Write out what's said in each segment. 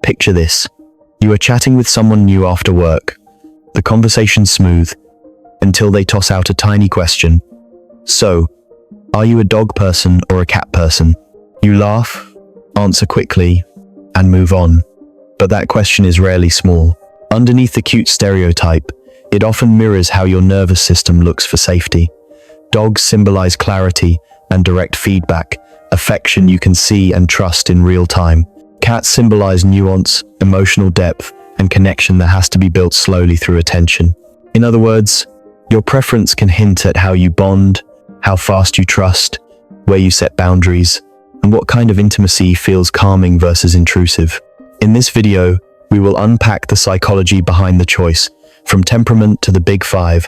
Picture this. You are chatting with someone new after work. The conversation's smooth, until they toss out a tiny question. So, are you a dog person or a cat person? You laugh, answer quickly, and move on. But that question is rarely small. Underneath the cute stereotype, it often mirrors how your nervous system looks for safety. Dogs symbolize clarity and direct feedback, affection you can see and trust in real time. Cats symbolize nuance, emotional depth, and connection that has to be built slowly through attention. In other words, your preference can hint at how you bond, how fast you trust, where you set boundaries, and what kind of intimacy feels calming versus intrusive. In this video, we will unpack the psychology behind the choice, from temperament to the big five,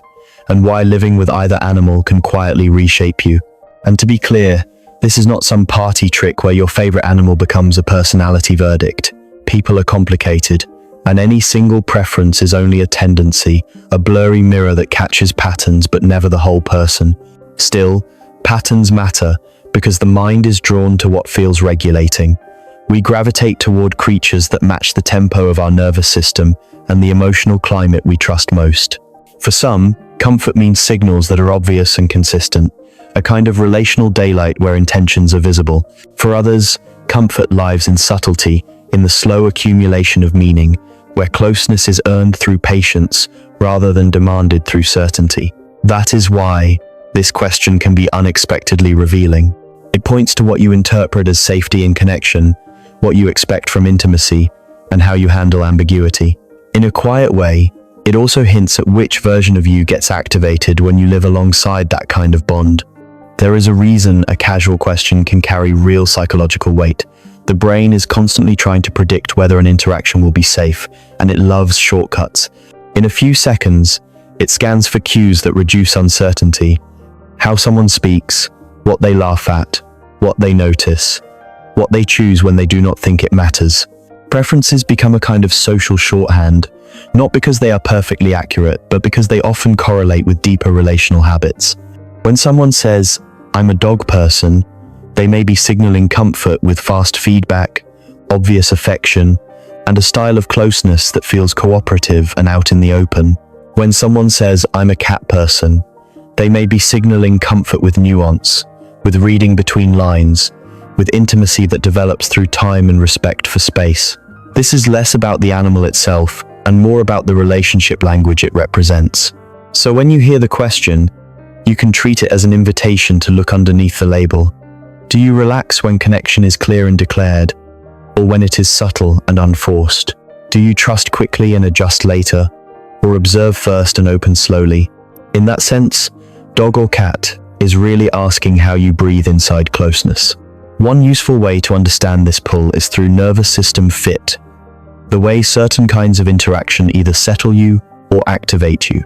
and why living with either animal can quietly reshape you. And to be clear, this is not some party trick where your favorite animal becomes a personality verdict. People are complicated, and any single preference is only a tendency, a blurry mirror that catches patterns but never the whole person. Still, patterns matter because the mind is drawn to what feels regulating. We gravitate toward creatures that match the tempo of our nervous system and the emotional climate we trust most. For some, comfort means signals that are obvious and consistent, a kind of relational daylight where intentions are visible. For others, comfort lies in subtlety, in the slow accumulation of meaning, where closeness is earned through patience rather than demanded through certainty. That is why this question can be unexpectedly revealing. It points to what you interpret as safety and connection, what you expect from intimacy, and how you handle ambiguity. In a quiet way, it also hints at which version of you gets activated when you live alongside that kind of bond. There is a reason a casual question can carry real psychological weight. The brain is constantly trying to predict whether an interaction will be safe, and it loves shortcuts. In a few seconds, it scans for cues that reduce uncertainty. How someone speaks, what they laugh at, what they notice, what they choose when they do not think it matters. Preferences become a kind of social shorthand, not because they are perfectly accurate, but because they often correlate with deeper relational habits. When someone says, "I'm a dog person," they may be signaling comfort with fast feedback, obvious affection, and a style of closeness that feels cooperative and out in the open. When someone says, "I'm a cat person," they may be signaling comfort with nuance, with reading between lines, with intimacy that develops through time and respect for space. This is less about the animal itself and more about the relationship language it represents. So when you hear the question, you can treat it as an invitation to look underneath the label. Do you relax when connection is clear and declared, or when it is subtle and unforced? Do you trust quickly and adjust later, or observe first and open slowly? In that sense, dog or cat is really asking how you breathe inside closeness. One useful way to understand this pull is through nervous system fit, the way certain kinds of interaction either settle you or activate you.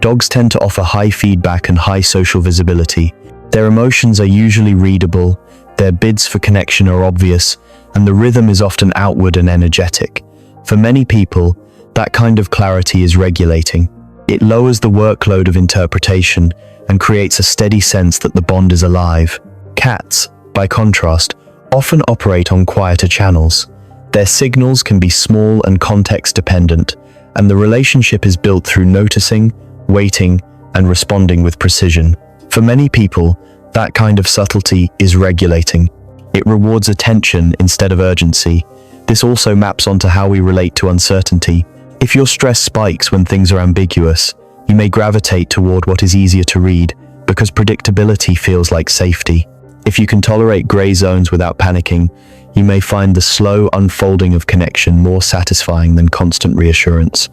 Dogs tend to offer high feedback and high social visibility. Their emotions are usually readable, their bids for connection are obvious, and the rhythm is often outward and energetic. For many people, that kind of clarity is regulating. It lowers the workload of interpretation and creates a steady sense that the bond is alive. Cats, by contrast, often operate on quieter channels. Their signals can be small and context-dependent, and the relationship is built through noticing, waiting, and responding with precision. For many people, that kind of subtlety is regulating. It rewards attention instead of urgency. This also maps onto how we relate to uncertainty. If your stress spikes when things are ambiguous, you may gravitate toward what is easier to read because predictability feels like safety. If you can tolerate gray zones without panicking, you may find the slow unfolding of connection more satisfying than constant reassurance.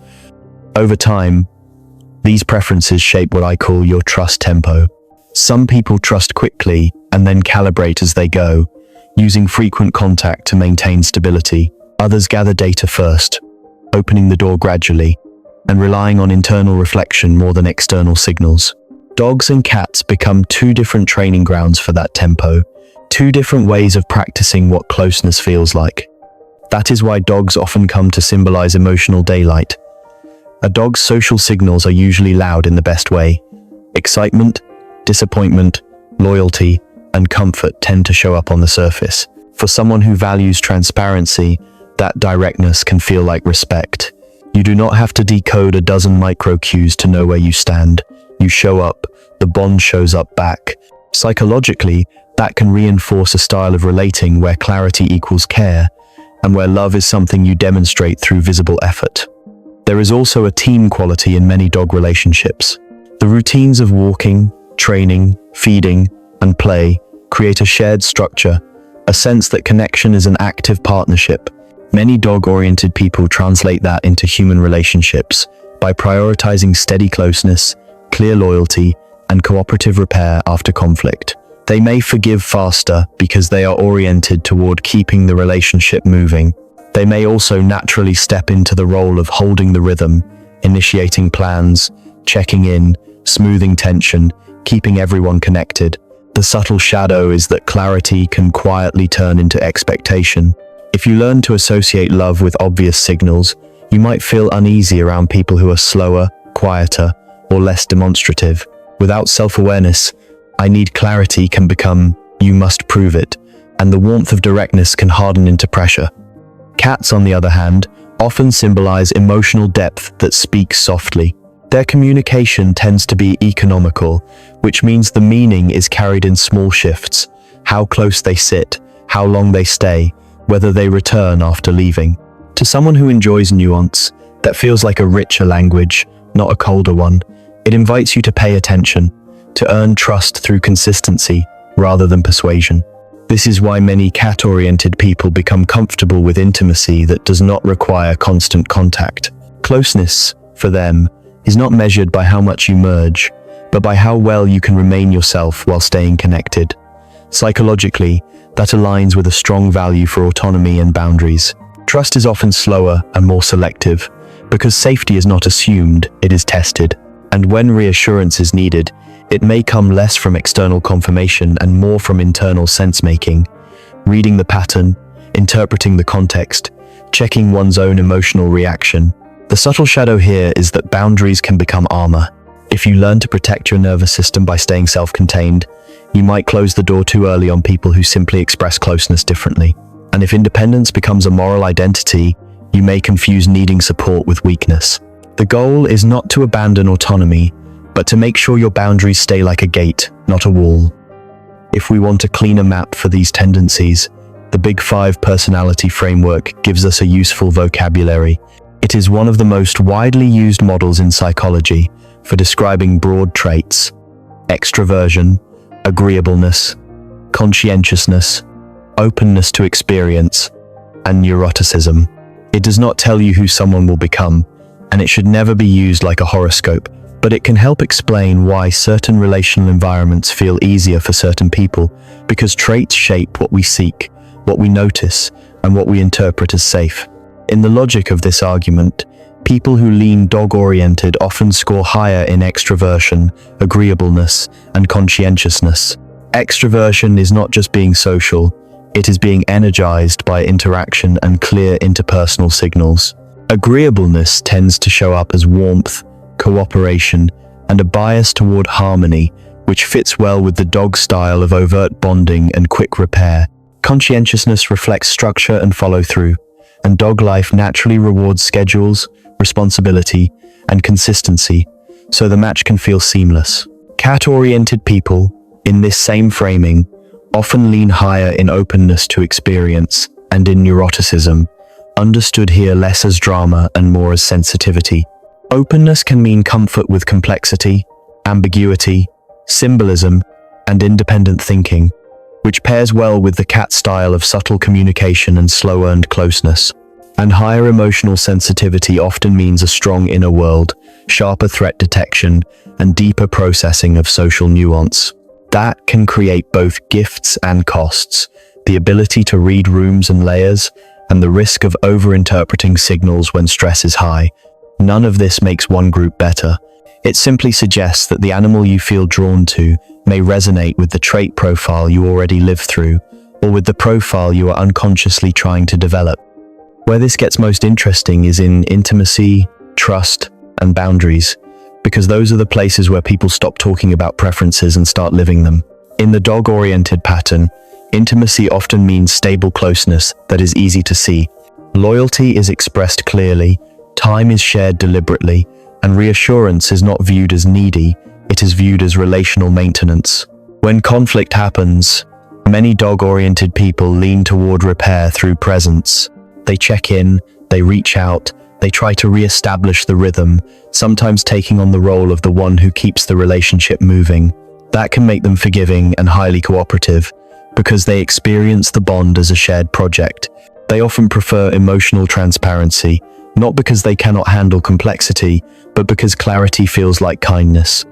Over time, these preferences shape what I call your trust tempo. Some people trust quickly and then calibrate as they go, using frequent contact to maintain stability. Others gather data first, opening the door gradually, and relying on internal reflection more than external signals. Dogs and cats become two different training grounds for that tempo, two different ways of practicing what closeness feels like. That is why dogs often come to symbolize emotional daylight. A dog's social signals are usually loud in the best way. Excitement, disappointment, loyalty, and comfort tend to show up on the surface. For someone who values transparency, That directness can feel like respect. You do not have to decode a dozen micro cues to know where you stand. You show up, the bond shows up back. Psychologically, that can reinforce a style of relating where clarity equals care, and where love is something you demonstrate through visible effort. There is also a team quality in many dog relationships. The routines of walking, training, feeding, and play create a shared structure, a sense that connection is an active partnership. Many dog-oriented people translate that into human relationships by prioritizing steady closeness, clear loyalty, and cooperative repair after conflict. They may forgive faster because they are oriented toward keeping the relationship moving. They may also naturally step into the role of holding the rhythm, initiating plans, checking in, smoothing tension, keeping everyone connected. The subtle shadow is that clarity can quietly turn into expectation. If you learn to associate love with obvious signals, you might feel uneasy around people who are slower, quieter, or less demonstrative. Without self-awareness, "I need clarity" can become "you must prove it," and the warmth of directness can harden into pressure. Cats, on the other hand, often symbolize emotional depth that speaks softly. Their communication tends to be economical, which means the meaning is carried in small shifts: how close they sit, how long they stay, whether they return after leaving. To someone who enjoys nuance, that feels like a richer language, not a colder one. It invites you to pay attention, to earn trust through consistency rather than persuasion. This is why many cat-oriented people become comfortable with intimacy that does not require constant contact. Closeness, for them, is not measured by how much you merge, but by how well you can remain yourself while staying connected. Psychologically, that aligns with a strong value for autonomy and boundaries. Trust is often slower and more selective, because safety is not assumed, it is tested. And when reassurance is needed, it may come less from external confirmation and more from internal sense-making. Reading the pattern, interpreting the context, checking one's own emotional reaction. The subtle shadow here is that boundaries can become armor. If you learn to protect your nervous system by staying self-contained, you might close the door too early on people who simply express closeness differently. And if independence becomes a moral identity, you may confuse needing support with weakness. The goal is not to abandon autonomy, but to make sure your boundaries stay like a gate, not a wall. If we want a cleaner map for these tendencies, the Big Five personality framework gives us a useful vocabulary. It is one of the most widely used models in psychology for describing broad traits: extroversion, agreeableness, conscientiousness, openness to experience, and neuroticism. It does not tell you who someone will become, and it should never be used like a horoscope, but it can help explain why certain relational environments feel easier for certain people, because traits shape what we seek, what we notice, and what we interpret as safe. In the logic of this argument, people who lean dog-oriented often score higher in extroversion, agreeableness, and conscientiousness. Extroversion is not just being social, it is being energized by interaction and clear interpersonal signals. Agreeableness tends to show up as warmth, cooperation, and a bias toward harmony, which fits well with the dog style of overt bonding and quick repair. Conscientiousness reflects structure and follow-through, and dog life naturally rewards schedules, responsibility, and consistency, so the match can feel seamless. Cat-oriented people, in this same framing, often lean higher in openness to experience and in neuroticism, understood here less as drama and more as sensitivity. Openness can mean comfort with complexity, ambiguity, symbolism, and independent thinking, which pairs well with the cat style of subtle communication and slow-earned closeness. And higher emotional sensitivity often means a strong inner world, sharper threat detection, and deeper processing of social nuance. That can create both gifts and costs: the ability to read rooms and layers, and the risk of over-interpreting signals when stress is high. None of this makes one group better. It simply suggests that the animal you feel drawn to may resonate with the trait profile you already live through, or with the profile you are unconsciously trying to develop. Where this gets most interesting is in intimacy, trust, and boundaries, because those are the places where people stop talking about preferences and start living them. In the dog-oriented pattern, intimacy often means stable closeness that is easy to see. Loyalty is expressed clearly, time is shared deliberately, and reassurance is not viewed as needy, it is viewed as relational maintenance. When conflict happens, many dog-oriented people lean toward repair through presence. They check in, they reach out, they try to re-establish the rhythm, sometimes taking on the role of the one who keeps the relationship moving. That can make them forgiving and highly cooperative, because they experience the bond as a shared project. They often prefer emotional transparency, not because they cannot handle complexity, but because clarity feels like kindness.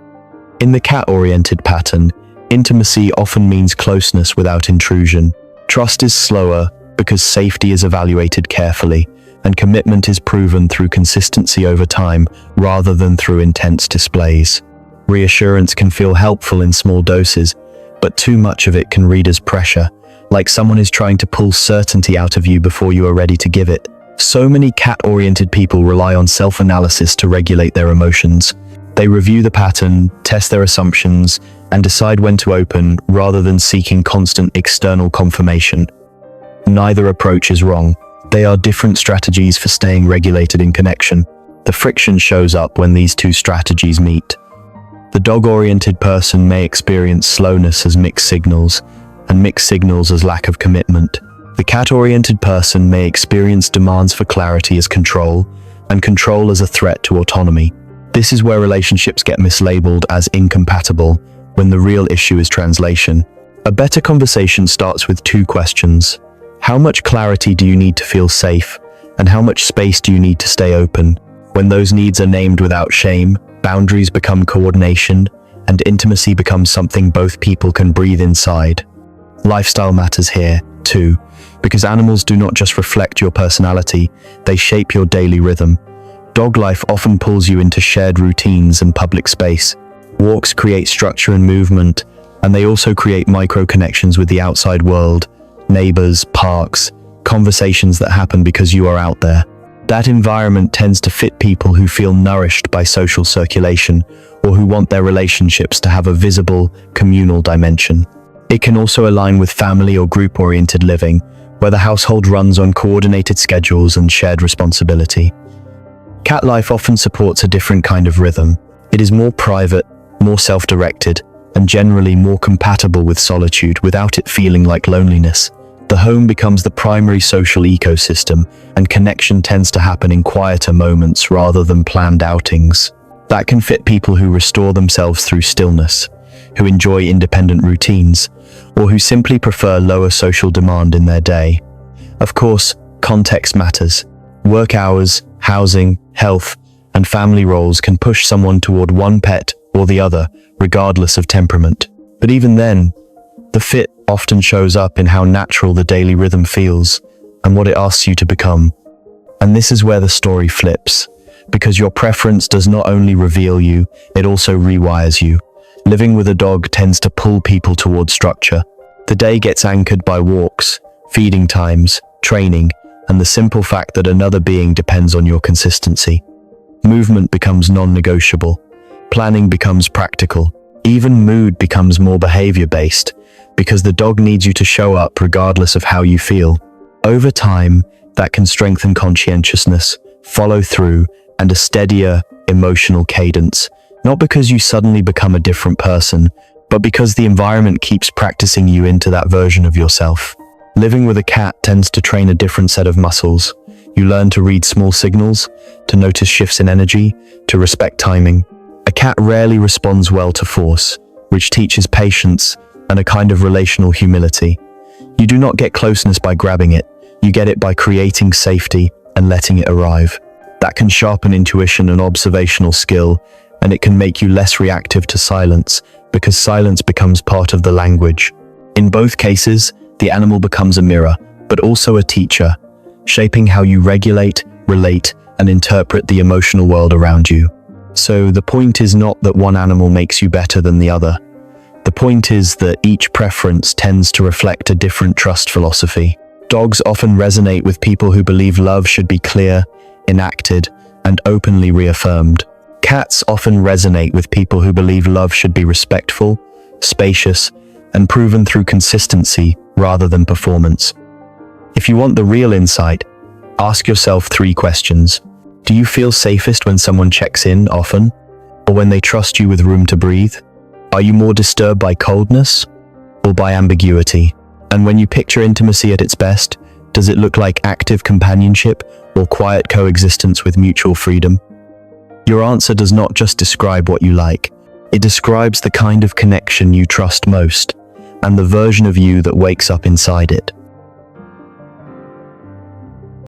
In the cat-oriented pattern, intimacy often means closeness without intrusion. Trust is slower because safety is evaluated carefully, and commitment is proven through consistency over time rather than through intense displays. Reassurance can feel helpful in small doses, but too much of it can read as pressure, like someone is trying to pull certainty out of you before you are ready to give it. So many cat-oriented people rely on self-analysis to regulate their emotions. They review the pattern, test their assumptions, and decide when to open rather than seeking constant external confirmation. Neither approach is wrong. They are different strategies for staying regulated in connection. The friction shows up when these two strategies meet. The dog-oriented person may experience slowness as mixed signals, and mixed signals as lack of commitment. The cat-oriented person may experience demands for clarity as control, and control as a threat to autonomy. This is where relationships get mislabeled as incompatible, when the real issue is translation. A better conversation starts with two questions. How much clarity do you need to feel safe, and how much space do you need to stay open? When those needs are named without shame, boundaries become coordination, and intimacy becomes something both people can breathe inside. Lifestyle matters here, too, because animals do not just reflect your personality, they shape your daily rhythm. Dog life often pulls you into shared routines and public space. Walks create structure and movement, and they also create micro-connections with the outside world, neighbors, parks, conversations that happen because you are out there. That environment tends to fit people who feel nourished by social circulation or who want their relationships to have a visible, communal dimension. It can also align with family or group-oriented living, where the household runs on coordinated schedules and shared responsibility. Cat life often supports a different kind of rhythm. It is more private, more self-directed, and generally more compatible with solitude without it feeling like loneliness. The home becomes the primary social ecosystem, and connection tends to happen in quieter moments rather than planned outings. That can fit people who restore themselves through stillness, who enjoy independent routines, or who simply prefer lower social demand in their day. Of course, context matters. Work hours, housing, health, and family roles can push someone toward one pet or the other, regardless of temperament. But even then, the fit often shows up in how natural the daily rhythm feels and what it asks you to become. And this is where the story flips, because your preference does not only reveal you, it also rewires you. Living with a dog tends to pull people toward structure. The day gets anchored by walks, feeding times, training, and the simple fact that another being depends on your consistency. Movement becomes non-negotiable. Planning becomes practical. Even mood becomes more behavior-based, because the dog needs you to show up regardless of how you feel. Over time, that can strengthen conscientiousness, follow through, and a steadier, emotional cadence. Not because you suddenly become a different person, but because the environment keeps practicing you into that version of yourself. Living with a cat tends to train a different set of muscles. You learn to read small signals, to notice shifts in energy, to respect timing. A cat rarely responds well to force, which teaches patience and a kind of relational humility. You do not get closeness by grabbing it, you get it by creating safety and letting it arrive. That can sharpen intuition and observational skill, and it can make you less reactive to silence, because silence becomes part of the language. In both cases, the animal becomes a mirror, but also a teacher, shaping how you regulate, relate, and interpret the emotional world around you. So the point is not that one animal makes you better than the other. The point is that each preference tends to reflect a different trust philosophy. Dogs often resonate with people who believe love should be clear, enacted, and openly reaffirmed. Cats often resonate with people who believe love should be respectful, spacious, and proven through consistency rather than performance. If you want the real insight, Ask yourself 3 questions. Do you feel safest when someone checks in often? Or when they trust you with room to breathe? Are you more disturbed by coldness or by ambiguity? And when you picture intimacy at its best, does it look like active companionship or quiet coexistence with mutual freedom? Your answer does not just describe what you like. It describes the kind of connection you trust most and the version of you that wakes up inside it.